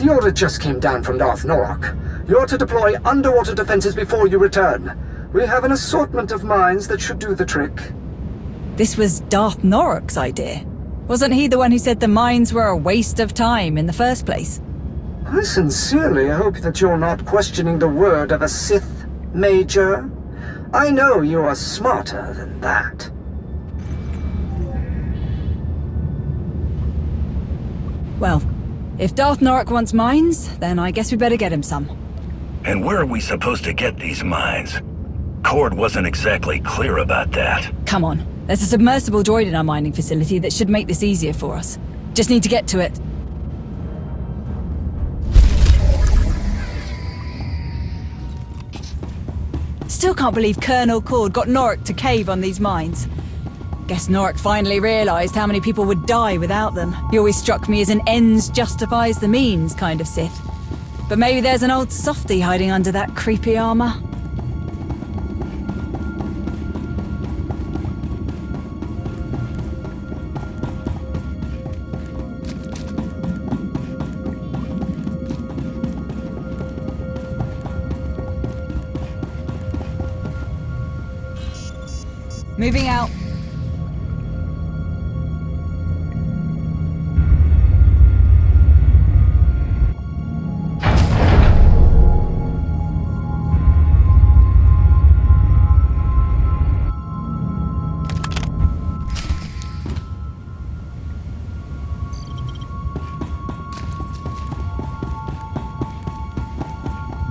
The order just came down from Darth Norok. You're to deploy underwater defenses before you return. We have an assortment of mines that should do the trick. This was Darth Norok's idea. Wasn't he the one who said the mines were a waste of time in the first place? I sincerely hope that you're not questioning the word of a Sith, Major. I know you are smarter than that. Well, if Darth Norok wants mines, then I guess we better get him some. And where are we supposed to get these mines? Korrd wasn't exactly clear about that. Come on. There's a submersible droid in our mining facility that should make this easier for us. Just need to get to it. Still can't believe Colonel Korrd got Norok to cave on these mines. Guess Norok finally realized how many people would die without them. He always struck me as an ends justifies the means kind of Sith. But maybe there's an old softie hiding under that creepy armor. Moving out.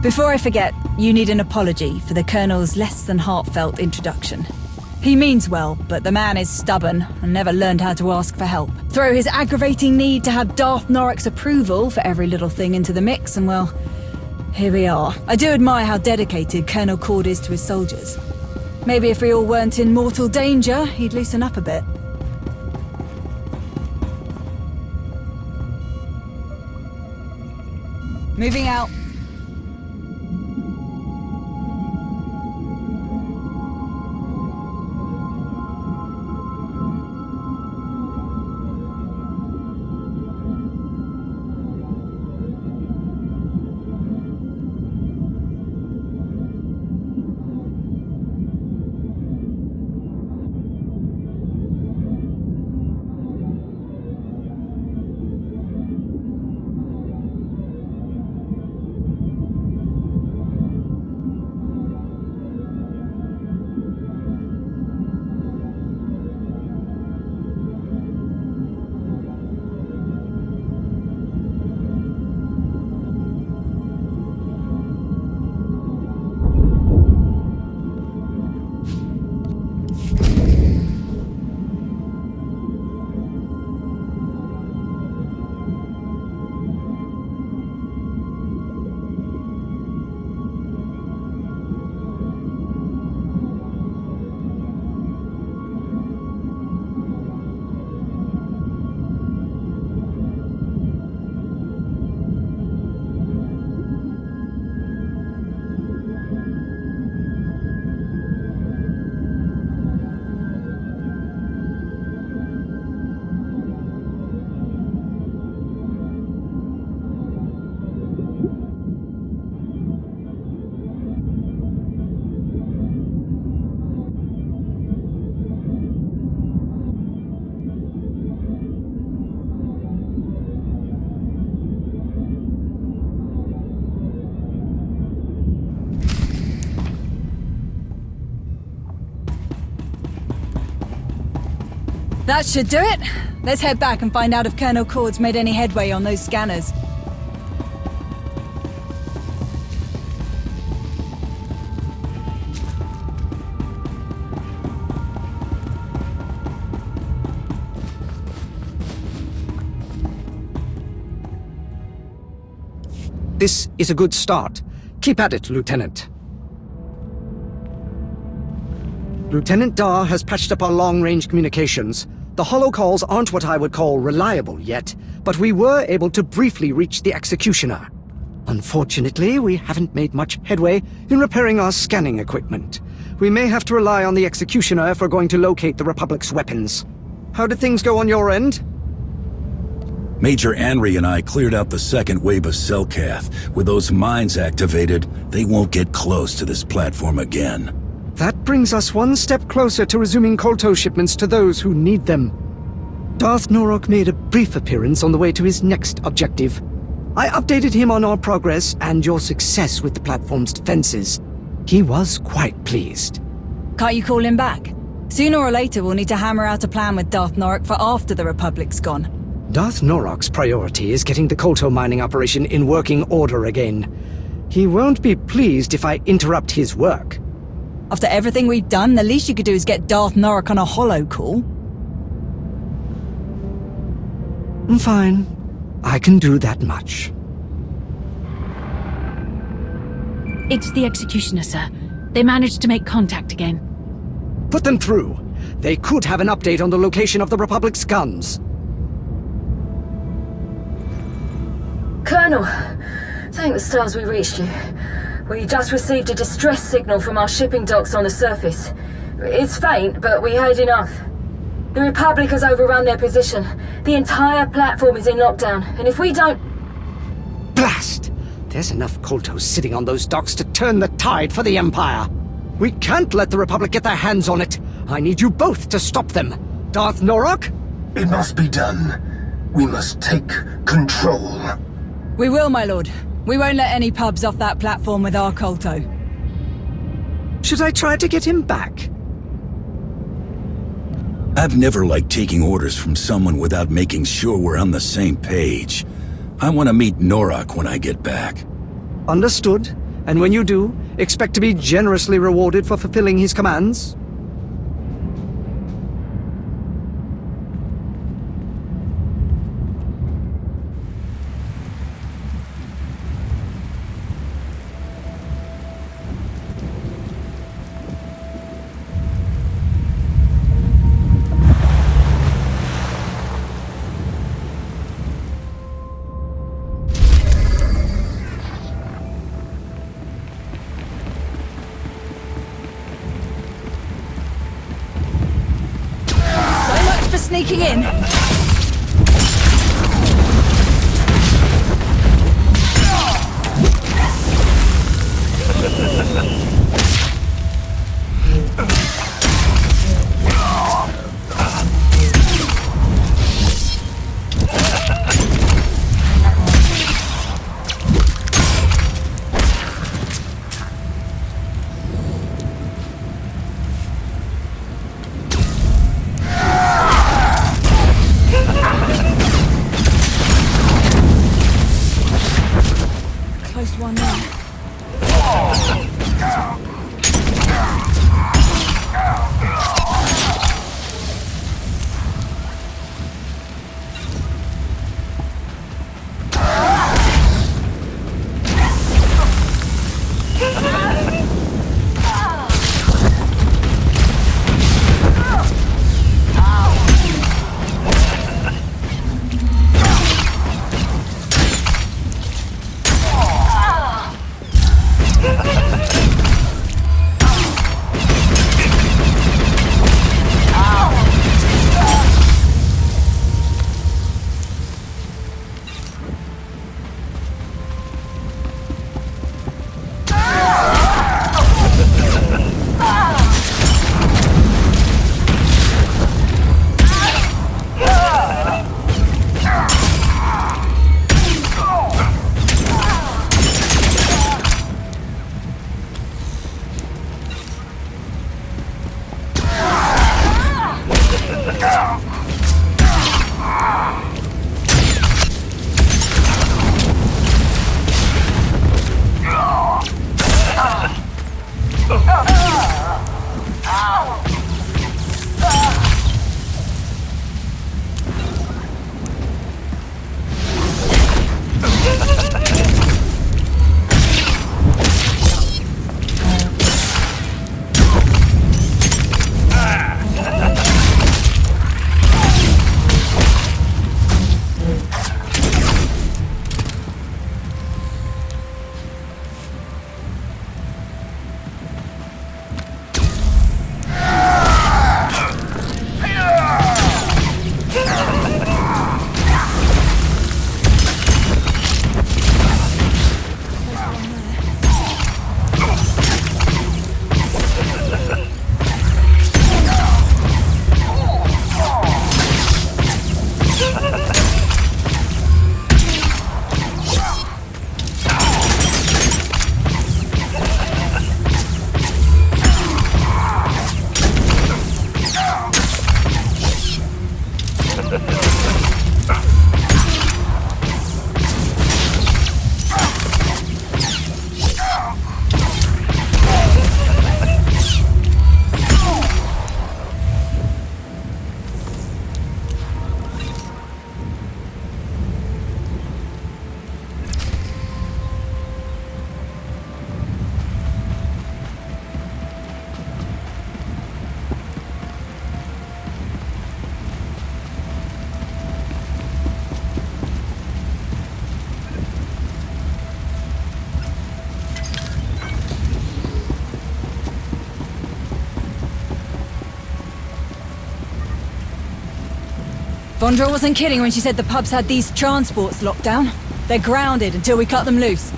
Before I forget, you need an apology for the Colonel's less than heartfelt introduction. He means well, but the man is stubborn and never learned how to ask for help. Throw his aggravating need to have Darth Norok's approval for every little thing into the mix, and well, here we are. I do admire how dedicated Colonel Korrd is to his soldiers. Maybe if we all weren't in mortal danger, he'd loosen up a bit. Moving out. That should do it. Let's head back and find out if Colonel Korrd's made any headway on those scanners. This is a good start. Keep at it, Lieutenant. Lieutenant Dar has patched up our long-range communications. The holocalls aren't what I would call reliable yet, but we were able to briefly reach the Executioner. Unfortunately, we haven't made much headway in repairing our scanning equipment. We may have to rely on the Executioner if we're going to locate the Republic's weapons. How did things go on your end? Major Anri and I cleared out the second wave of Selkath. With those mines activated, they won't get close to this platform again. That brings us one step closer to resuming Kolto shipments to those who need them. Darth Norok made a brief appearance on the way to his next objective. I updated him on our progress and your success with the platform's defenses. He was quite pleased. Can't you call him back? Sooner or later we'll need to hammer out a plan with Darth Norok for after the Republic's gone. Darth Norok's priority is getting the Kolto mining operation in working order again. He won't be pleased if I interrupt his work. After everything we've done, the least you could do is get Darth Norok on a holo call. Fine. I can do that much. It's the Executioner, sir. They managed to make contact again. Put them through. They could have an update on the location of the Republic's guns. Colonel, thank the stars we reached you. We just received a distress signal from our shipping docks on the surface. It's faint, but we heard enough. The Republic has overrun their position. The entire platform is in lockdown, and if we don't... Blast! There's enough Koltos sitting on those docks to turn the tide for the Empire. We can't let the Republic get their hands on it. I need you both to stop them. Darth Norok? It must be done. We must take control. We will, my lord. We won't let any pubs off that platform with our Kolto. Should I try to get him back? I've never liked taking orders from someone without making sure we're on the same page. I want to meet Norok when I get back. Understood. And when you do, expect to be generously rewarded for fulfilling his commands? Sneaking in. One there. Bondra wasn't kidding when she said the pubs had these transports locked down. They're grounded until we cut them loose.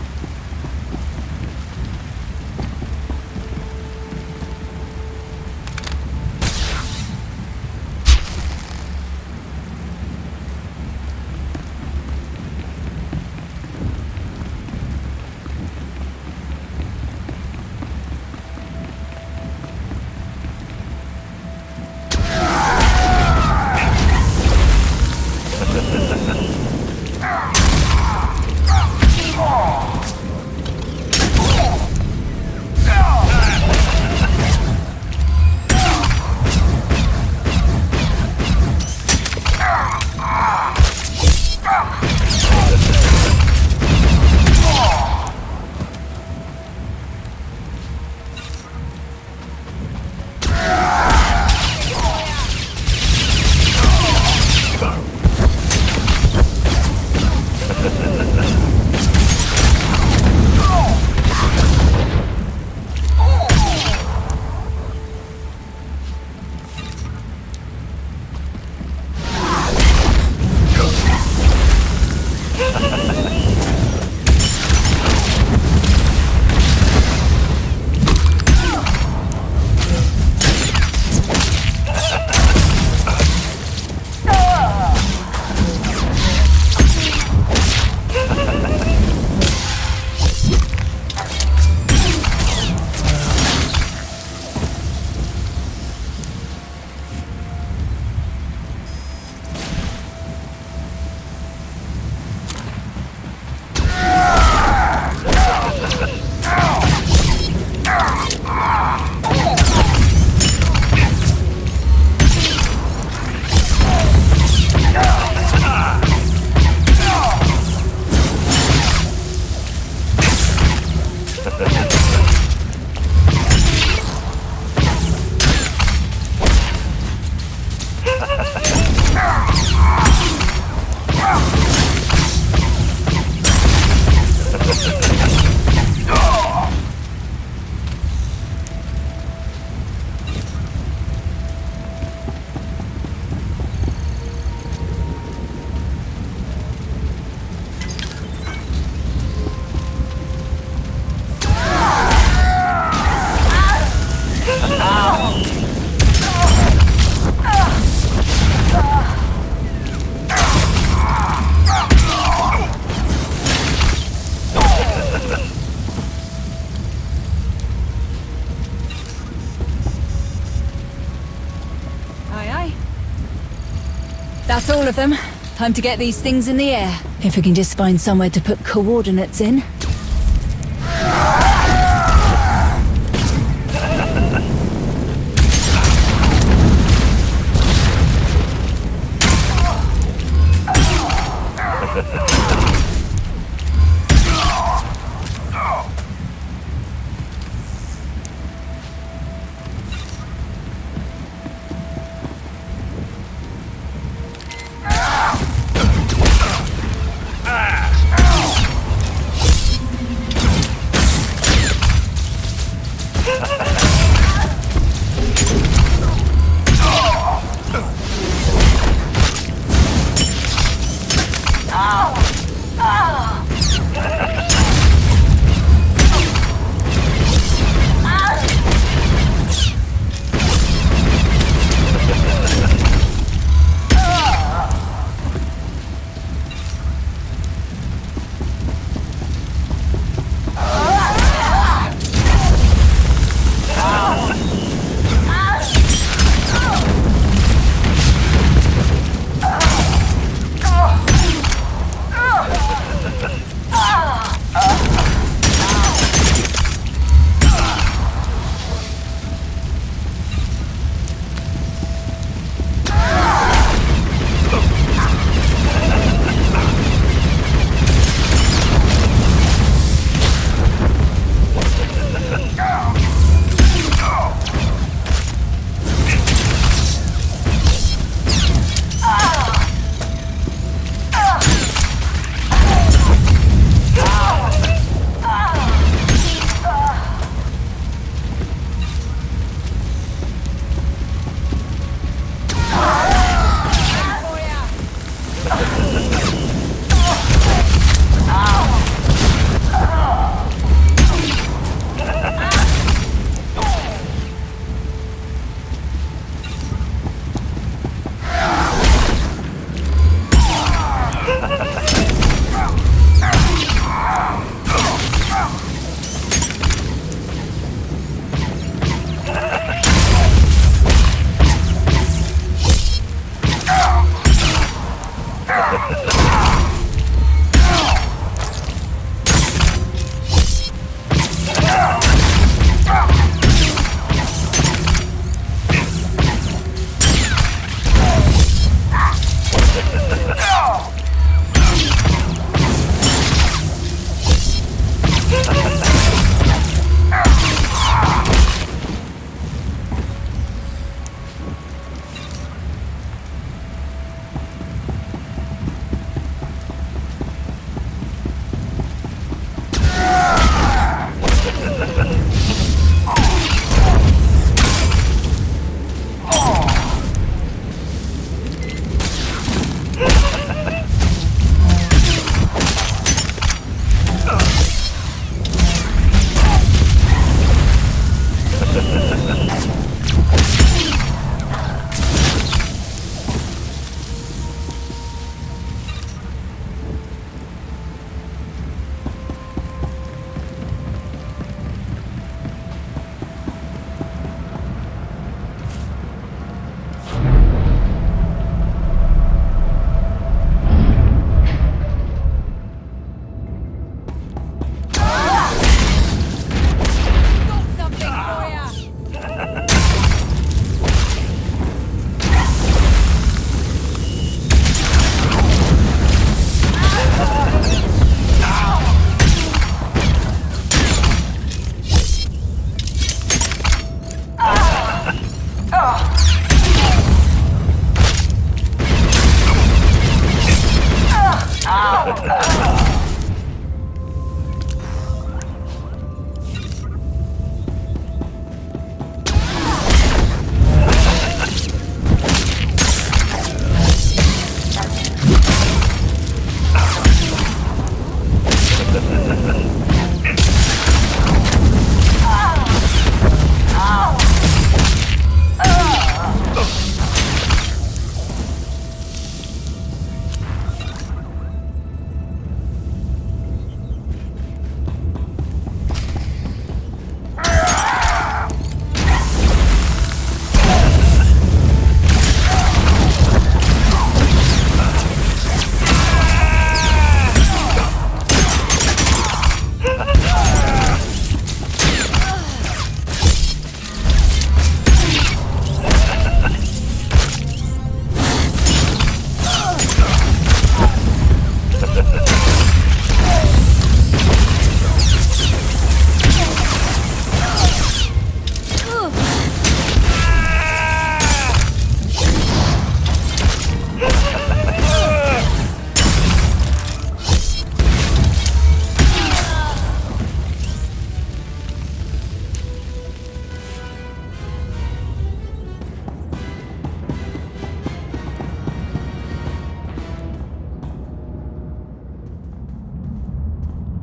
That's all of them. Time to get these things in the air. If we can just find somewhere to put coordinates in.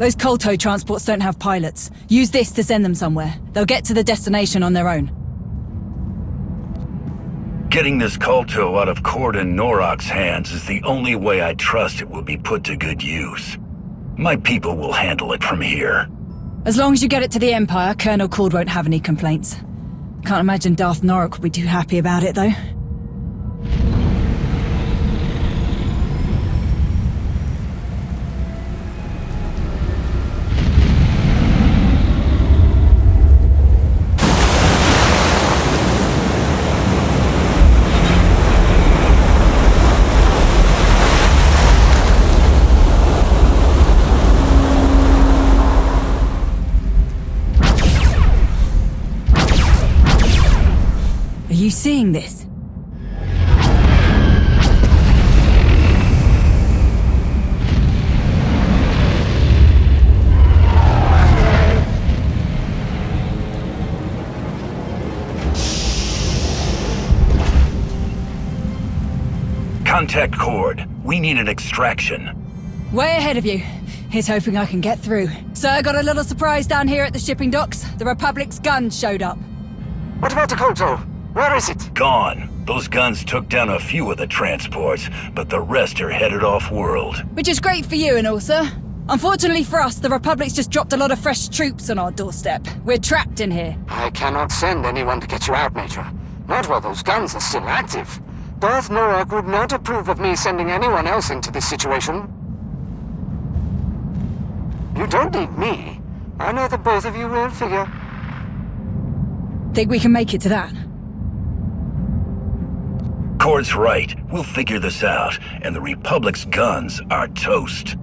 Those Kolto transports don't have pilots. Use this to send them somewhere. They'll get to the destination on their own. Getting this Kolto out of Korrd and Norok's hands is the only way I trust it will be put to good use. My people will handle it from here. As long as you get it to the Empire, Colonel Korrd won't have any complaints. Can't imagine Darth Norok will be too happy about it, though. Are you seeing this? Contact Korrd. We need an extraction. Way ahead of you. Here's hoping I can get through. Sir, got a little surprise down here at the shipping docks. The Republic's guns showed up. What about the Kolto? Where is it? Gone. Those guns took down a few of the transports, but the rest are headed off-world. Which is great for you and all, sir. Unfortunately for us, the Republic's just dropped a lot of fresh troops on our doorstep. We're trapped in here. I cannot send anyone to get you out, Major. Not while those guns are still active. Darth Norok would not approve of me sending anyone else into this situation. You don't need me. I know that both of you will figure. Think we can make it to that? Korrd's right. We'll figure this out, and the Republic's guns are toast.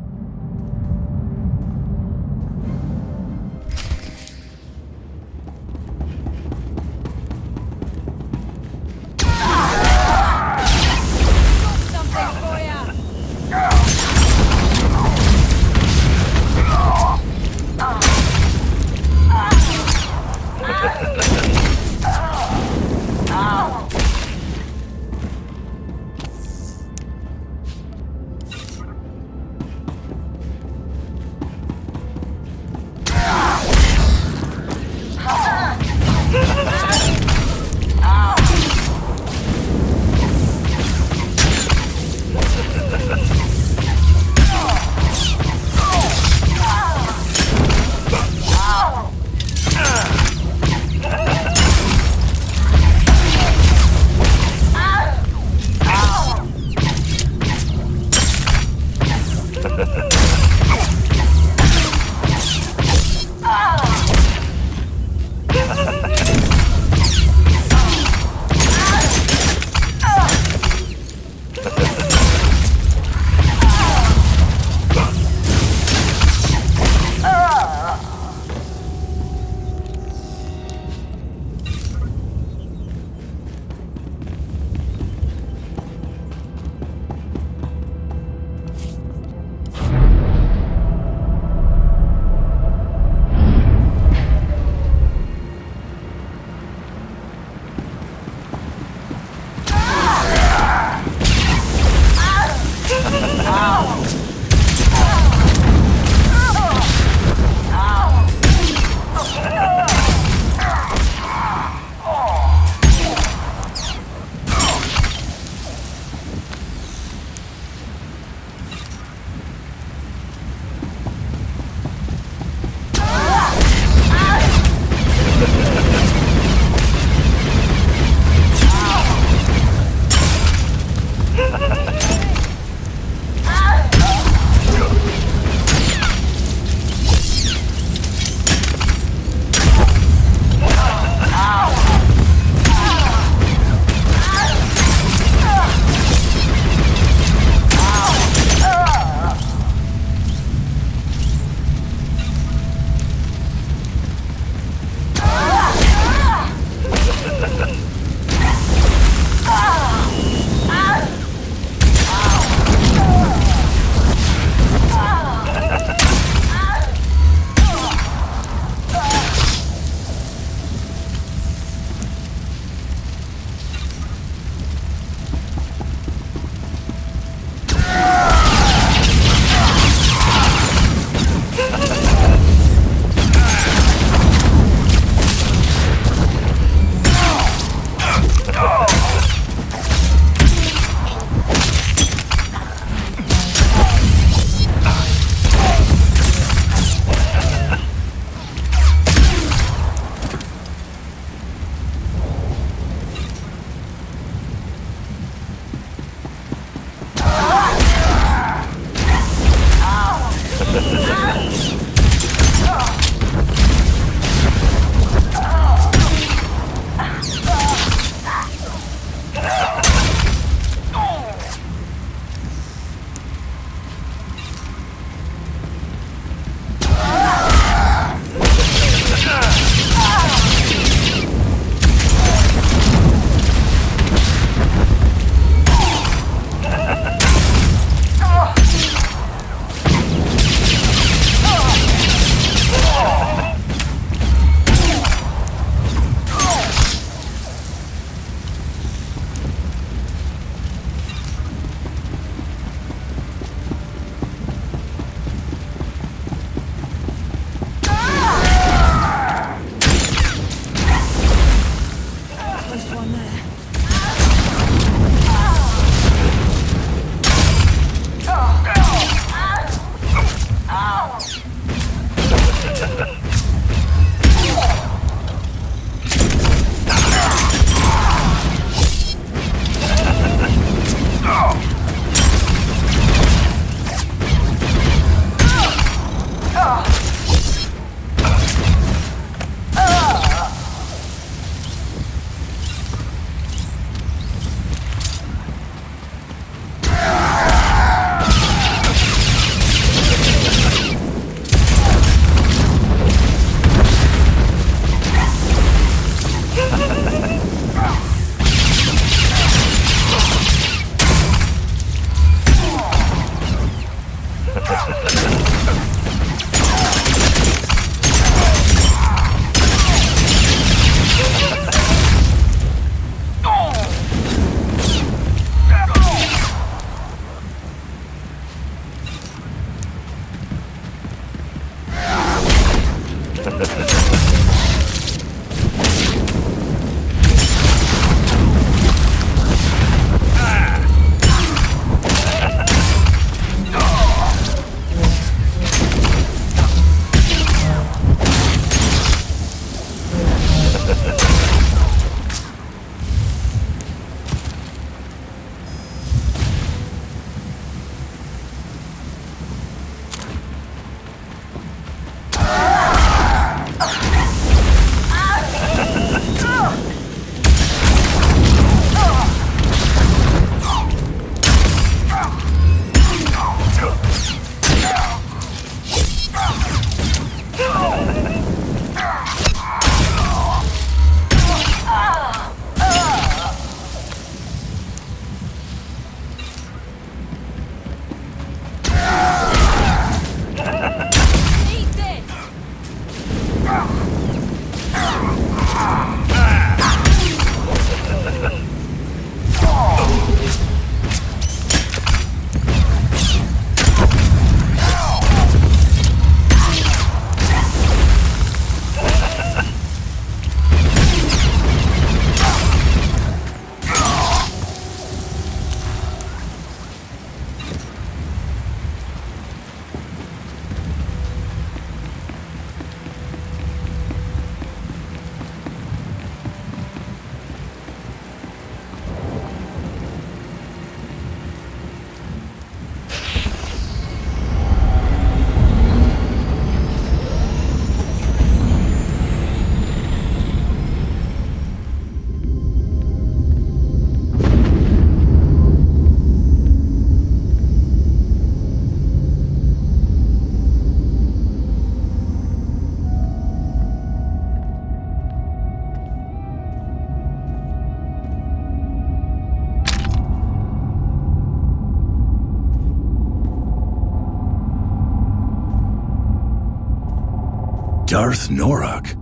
Darth Norok?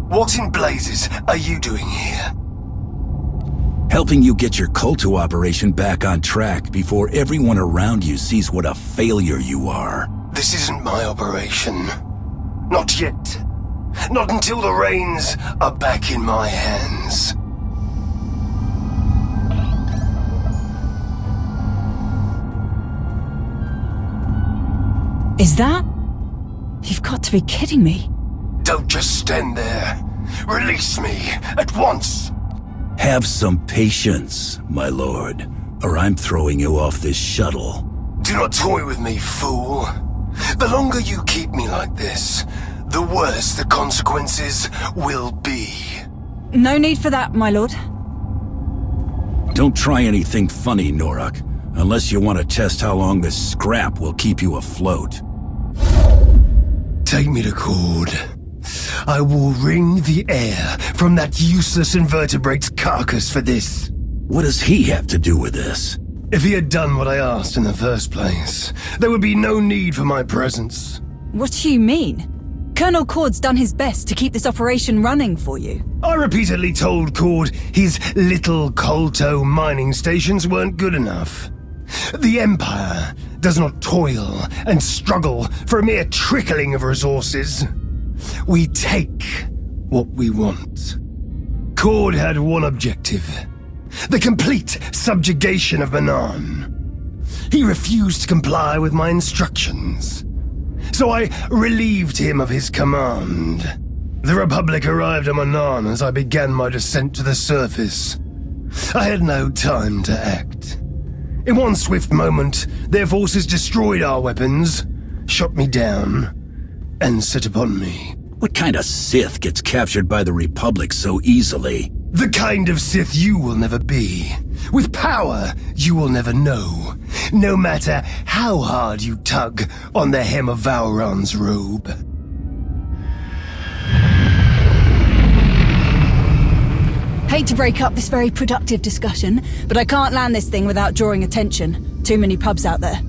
What in blazes are you doing here? Helping you get your Kolto operation back on track before everyone around you sees what a failure you are. This isn't my operation. Not yet. Not until the reins are back in my hands. Is that? You've got to be kidding me. Don't just stand there. Release me at once. Have some patience, my lord, or I'm throwing you off this shuttle. Do not toy with me, fool. The longer you keep me like this, the worse the consequences will be. No need for that, my lord. Don't try anything funny, Norok, unless you want to test how long this scrap will keep you afloat. Take me to Korrd. I will wring the air from that useless invertebrate's carcass for this. What does he have to do with this? If he had done what I asked in the first place, there would be no need for my presence. What do you mean? Colonel Korrd's done his best to keep this operation running for you. I repeatedly told Korrd his little Kolto mining stations weren't good enough. The Empire does not toil and struggle for a mere trickling of resources. We take what we want. Korrd had one objective: the complete subjugation of Manaan. He refused to comply with my instructions, so I relieved him of his command. The Republic arrived at Manaan as I began my descent to the surface. I had no time to act. In one swift moment, their forces destroyed our weapons, shot me down, and set upon me. What kind of Sith gets captured by the Republic so easily? The kind of Sith you will never be. With power you will never know, no matter how hard you tug on the hem of Vauran's robe. Hate to break up this very productive discussion, but I can't land this thing without drawing attention. Too many pubs out there.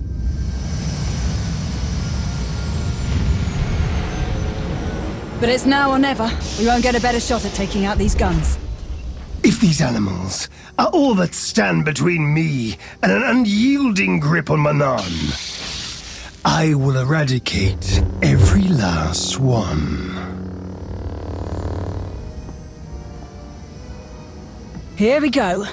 But it's now or never. We won't get a better shot at taking out these guns. If these animals are all that stand between me and an unyielding grip on Manaan, I will eradicate every last one. Here we go.